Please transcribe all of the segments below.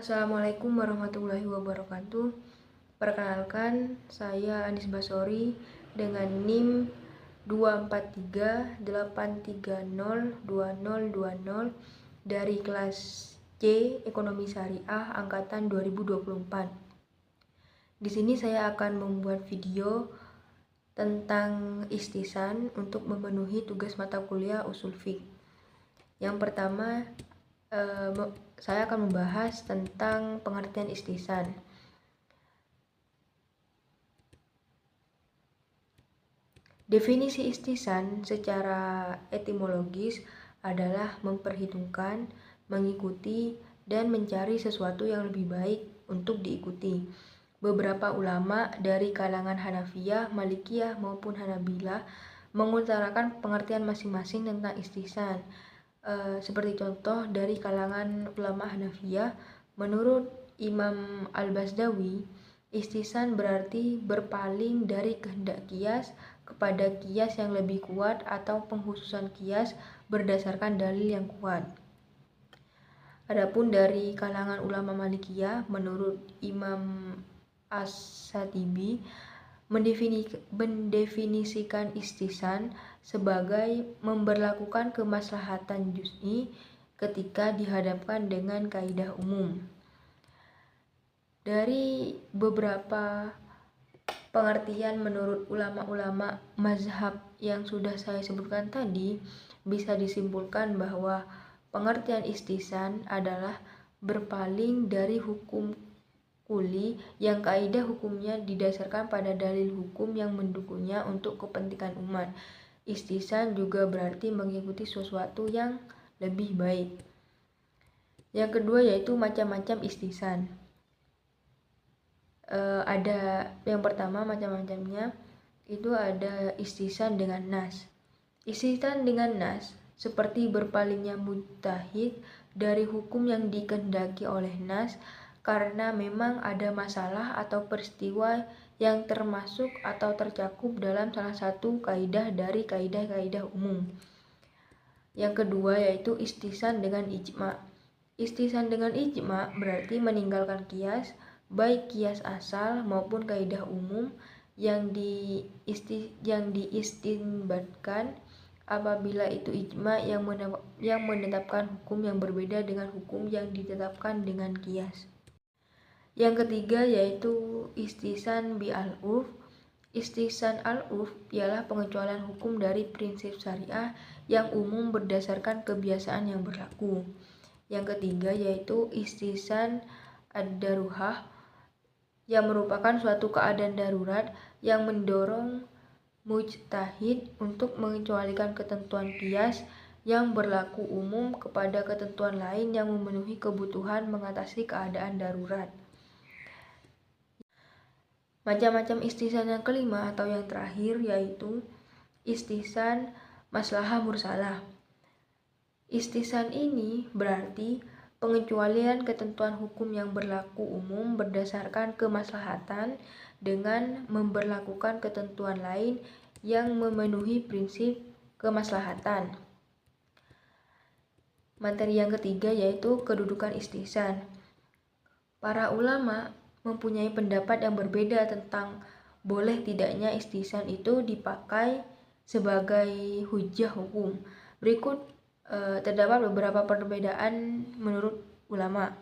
Assalamualaikum warahmatullahi wabarakatuh. Perkenalkan, saya Anis Basori dengan NIM 24383020020 dari kelas C Ekonomi Syariah angkatan 2024. Di sini saya akan membuat video tentang istisan untuk memenuhi tugas mata kuliah usul fiqh. Yang pertama, saya akan membahas tentang pengertian istisan. Definisi istisan secara etimologis adalah memperhitungkan, mengikuti, dan mencari sesuatu yang lebih baik untuk diikuti. Beberapa ulama dari kalangan Hanafiyah, Malikiyah, maupun Hanabilah mengutarakan pengertian masing-masing tentang istisan. Seperti contoh dari kalangan ulama Hanafiyah, menurut Imam Al-Basdawi, istisan berarti berpaling dari kehendak qiyas kepada qiyas yang lebih kuat atau pengkhususan qiyas berdasarkan dalil yang kuat. Adapun dari kalangan ulama Malikiyah, menurut Imam As-Satibi, mendefinisikan istisan sebagai memberlakukan kemaslahatan juz'i ketika dihadapkan dengan kaidah umum. Dari beberapa pengertian menurut ulama-ulama mazhab yang sudah saya sebutkan tadi, bisa disimpulkan bahwa pengertian istisan adalah berpaling dari hukum kuli yang kaidah hukumnya didasarkan pada dalil hukum yang mendukungnya untuk kepentingan umat. Istisan juga berarti mengikuti sesuatu yang lebih baik. Yang kedua yaitu macam-macam istisan. Ada yang pertama macam-macamnya itu ada istisan dengan nas. Istisan dengan nas seperti berpalingnya mujtahid dari hukum yang dikehendaki oleh nas karena memang ada masalah atau peristiwa yang termasuk atau tercakup dalam salah satu kaidah dari kaidah-kaidah umum. Yang kedua yaitu istisan dengan ijma. Istisan dengan ijma berarti meninggalkan qiyas, baik qiyas asal maupun kaidah umum yang diistinbatkan apabila itu ijma yang menetapkan hukum yang berbeda dengan hukum yang ditetapkan dengan qiyas. Yang ketiga yaitu istisan bi al-urf. Istisan al-urf ialah pengecualian hukum dari prinsip syariah yang umum berdasarkan kebiasaan yang berlaku. Yang ketiga yaitu istisan ad-daruhah yang merupakan suatu keadaan darurat yang mendorong mujtahid untuk mengecualikan ketentuan qiyas yang berlaku umum kepada ketentuan lain yang memenuhi kebutuhan mengatasi keadaan darurat. Macam-macam istisan yang kelima atau yang terakhir yaitu istisan maslahah mursalah. Istisan ini berarti pengecualian ketentuan hukum yang berlaku umum berdasarkan kemaslahatan dengan memberlakukan ketentuan lain yang memenuhi prinsip kemaslahatan. Materi yang ketiga yaitu kedudukan istisan. Para ulama mempunyai pendapat yang berbeda tentang boleh tidaknya istisan itu dipakai sebagai hujjah hukum. Berikut terdapat beberapa perbedaan menurut ulama.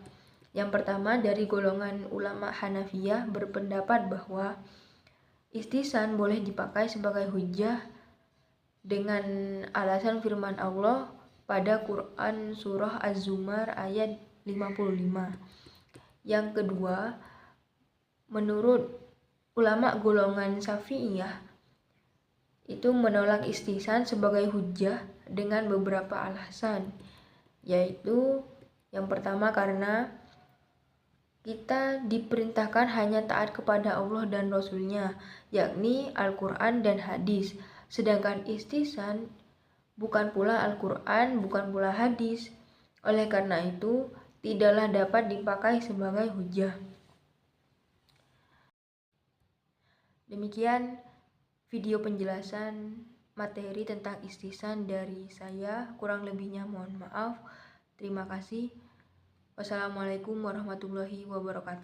Yang pertama, dari golongan ulama Hanafiyah berpendapat bahwa istisan boleh dipakai sebagai hujjah dengan alasan firman Allah pada Quran surah Az-Zumar ayat 55. Yang kedua, menurut ulama golongan Syafi'iyah itu menolak istisan sebagai hujjah dengan beberapa alasan, yaitu yang pertama karena kita diperintahkan hanya taat kepada Allah dan Rasul-Nya, yakni Al-Quran dan hadis, sedangkan istisan bukan pula Al-Quran, bukan pula hadis. Oleh karena itu, tidaklah dapat dipakai sebagai hujjah. Demikian video penjelasan materi tentang istisan dari saya. Kurang lebihnya mohon maaf. Terima kasih. Wassalamualaikum warahmatullahi wabarakatuh.